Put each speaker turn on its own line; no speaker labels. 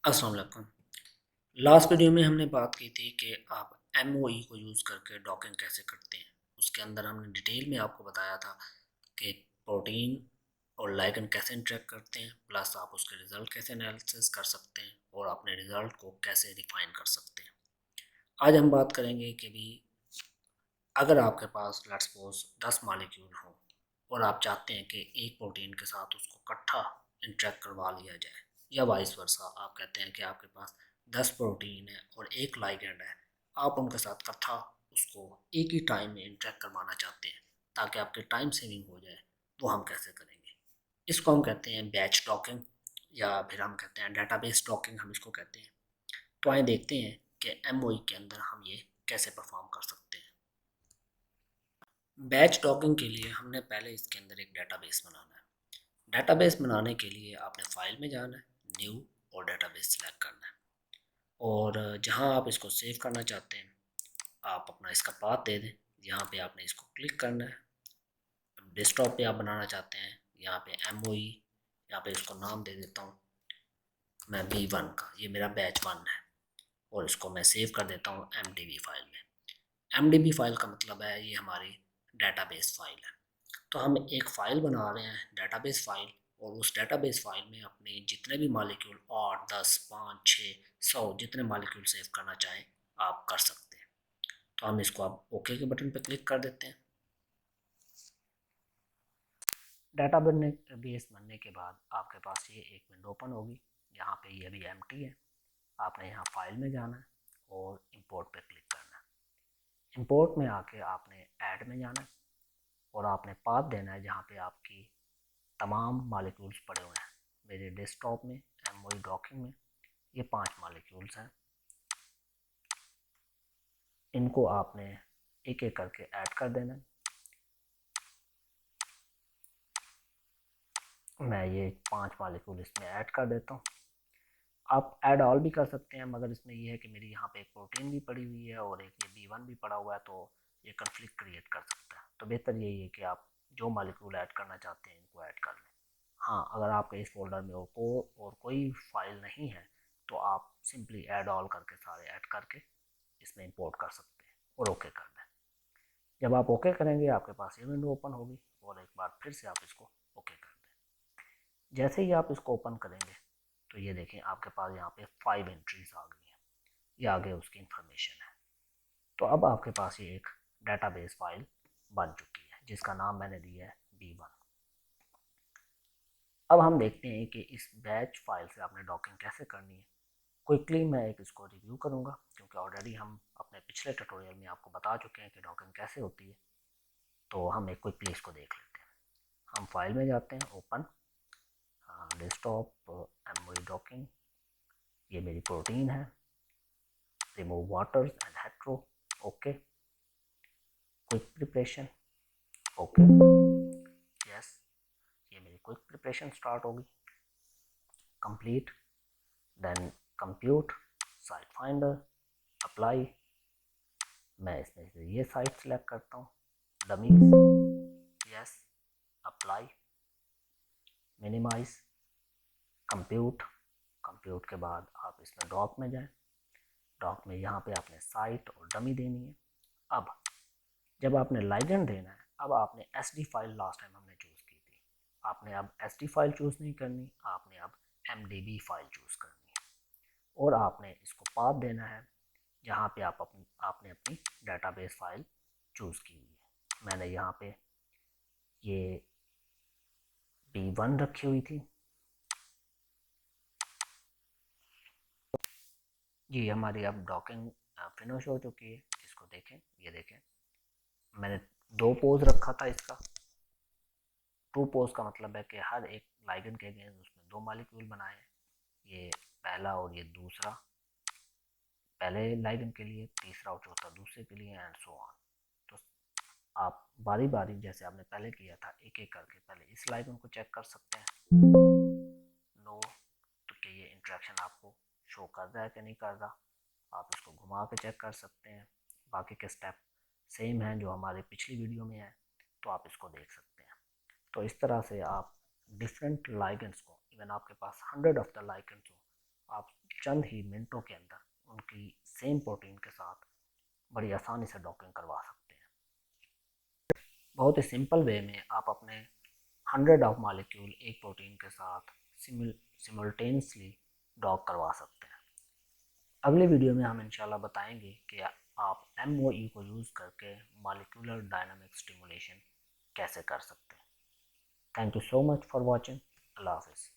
अस्सलाम वालेकुम। Last video में हमने बात की थी कि आप MOE को यूज़ करके डॉकिंग कैसे करते हैं। उसके अंदर हमने डिटेल में आपको बताया था कि प्रोटीन और लाइगेंड कैसे इंटरेक्ट करते हैं, प्लस आप उसके रिज़ल्ट कैसे एनालिसिस कर सकते हैं और अपने रिज़ल्ट को कैसे रिफ़ाइन कर सकते हैं। आज हम बात करेंगे कि भी अगर आपके पास लेट्स सपोज 10 मॉलिक्यूल हों और आप चाहते हैं कि एक प्रोटीन के साथ उसको इकट्ठा इंटरेक्ट करवा लिया जाए, या वाइस वर्सा आप कहते हैं कि आपके पास 10 प्रोटीन है और एक लाइगेंड है, आप उनके साथ इकट्ठा उसको एक ही टाइम में इंटरेक्ट करवाना चाहते हैं ताकि आपके टाइम सेविंग हो जाए। वो हम कैसे करेंगे? इसको हम कहते हैं बैच डॉकिंग, या फिर हम कहते हैं डेटाबेस डॉकिंग, हम इसको कहते हैं। तो आइए देखते हैं कि MOE के अंदर हम ये कैसे परफॉर्म कर सकते हैं। बैच डॉकिंग के लिए हमने पहले इसके अंदर एक डेटाबेस बनाना है। डेटाबेस बनाने के लिए आपने फाइल में जाना है, न्यू और डेटाबेस सिलेक्ट करना है, और जहां आप इसको सेव करना चाहते हैं आप अपना इसका पाथ दे दें। यहाँ पे आपने इसको क्लिक करना है। डेस्कटॉप पे आप बनाना चाहते हैं, यहाँ पे MOE, यहाँ पे इसको नाम दे देता हूँ मैं B1 का, ये मेरा बैच 1 है, और इसको मैं सेव कर देता हूँ MDB फाइल में। MDB फाइल का मतलब है ये हमारी डेटाबेस फाइल है। तो हम एक फ़ाइल बना रहे हैं, डेटाबेस फ़ाइल, और उस डेटाबेस फ़ाइल में अपने जितने भी मॉलिक्यूल 8, 10, 5, 6, 100 जितने मॉलिक्यूल सेव करना चाहें आप कर सकते हैं। तो हम इसको अब ओके के बटन पर क्लिक कर देते हैं। डेटाबेस बनने के बाद आपके पास ये एक विंडो ओपन होगी। यहाँ पे ये अभी एम्प्टी है। आपने यहाँ फाइल में जाना है और इंपोर्ट पे क्लिक करना है। इंपोर्ट में आके आपने ऐड में जाना है और आपने पाथ देना है जहाँ पे आपकी तमाम मॉलिक्यूल्स पड़े हुए हैं। मेरे डेस्कटॉप में MOE डॉकिंग में ये 5 मॉलिक्यूल्स हैं। इनको आपने एक एक करके ऐड कर देना है। मैं ये 5 मॉलिक्यूल इसमें ऐड कर देता हूँ। आप ऐड ऑल भी कर सकते हैं, मगर इसमें ये है कि मेरी यहाँ पे एक प्रोटीन भी पड़ी हुई है और एक ये B1 भी पड़ा हुआ है, तो ये कन्फ्लिक्ट क्रिएट कर सकता है। तो बेहतर यही है कि आप जो मॉलिक्यूल ऐड करना चाहते हैं इनको ऐड कर लें। हाँ, अगर आपके इस फोल्डर में और कोई फाइल नहीं है तो आप सिंपली ऐड ऑल करके सारे ऐड करके इसमें इंपोर्ट कर सकते हैं और ओके कर दें। जब आप ओके करेंगे आपके पास ये विंडो ओपन होगी और एक बार फिर से आप इसको ओके कर दें। जैसे ही आप इसको ओपन करेंगे तो ये देखें आपके पास यहाँ पे 5 एंट्रीज आ गई हैं। ये आगे उसकी इंफॉर्मेशन है। तो अब आपके पास ये एक डेटाबेस फाइल बन चुकी है जिसका नाम मैंने दिया है B1। अब हम देखते हैं कि इस बैच फाइल से आपने डॉकिंग कैसे करनी है। क्विकली मैं एक इसको रिव्यू करूंगा क्योंकि ऑलरेडी हम अपने पिछले ट्यूटोरियल में आपको बता चुके हैं कि डॉकिंग कैसे होती है। तो हम एक क्विकली इसको देख लेते हैं। हम फाइल में जाते हैं, ओपन, डेस्कटॉप, MOE डॉकिंग, ये मेरी प्रोटीन है, remove waters and hetero, okay, quick preparation, okay, yes, ये मेरी क्विक प्रिपरेशन स्टार्ट होगी। Complete, then compute, site finder, apply, मैं इसमें से ये साइट सेलेक्ट करता हूँ, dummies, yes, apply, minimize, compute. Compute के बाद आप इसमें डॉक में जाएं। डॉक में यहाँ पे आपने साइट और डमी देनी है। अब जब आपने लाइगेंड देना है, अब आपने SD फाइल लास्ट टाइम हमने चूज़ की थी, आपने अब SD फाइल चूज़ नहीं करनी, आपने अब MDB फाइल चूज़ करनी है और आपने इसको पाथ देना है जहाँ पे आपने अपनी डेटाबेस फाइल चूज़ की हुई है। मैंने यहाँ पे ये B1 रखी हुई थी। जी, हमारी अब डॉकिंग फिनिश हो चुकी है। इसको देखें, ये देखें, मैंने 2 पोज रखा था इसका। 2 पोज का मतलब है कि हर एक लाइगेंड के अगेंस्ट उसमें 2 मॉलिक्यूल बनाए। ये पहला और ये दूसरा, पहले लाइगेंड के लिए, तीसरा और चौथा दूसरे के लिए, एंड सो ऑन। तो आप बारी बारी जैसे आपने पहले किया था एक एक करके पहले इस लाइगेंड को चेक कर सकते हैं, नो, तो कि ये इंट्रैक्शन आपको शो कर रहा है कि नहीं कर रहा। आप इसको घुमा के चेक कर सकते हैं। बाकी के स्टेप सेम हैं जो हमारे पिछली वीडियो में है, तो आप इसको देख सकते हैं। तो इस तरह से आप डिफरेंट लाइगेंड्स को, इवन आपके पास 100 ऑफ द लाइगेंड्स हो, आप चंद ही मिनटों के अंदर उनकी सेम प्रोटीन के साथ बड़ी आसानी से डॉकिंग करवा सकते हैं। बहुत ही सिंपल वे में आप अपने 100 ऑफ मॉलिक्यूल एक प्रोटीन के साथ सिमुलटेनियसली डॉक करवा सकते हैं। अगले वीडियो में हम इंशाल्लाह बताएंगे कि आप MOE को यूज़ करके मॉलिक्यूलर डायनामिक स्टिमुलेशन कैसे कर सकते हैं। Thank you so much for watching. अल्लाह हाफिज़।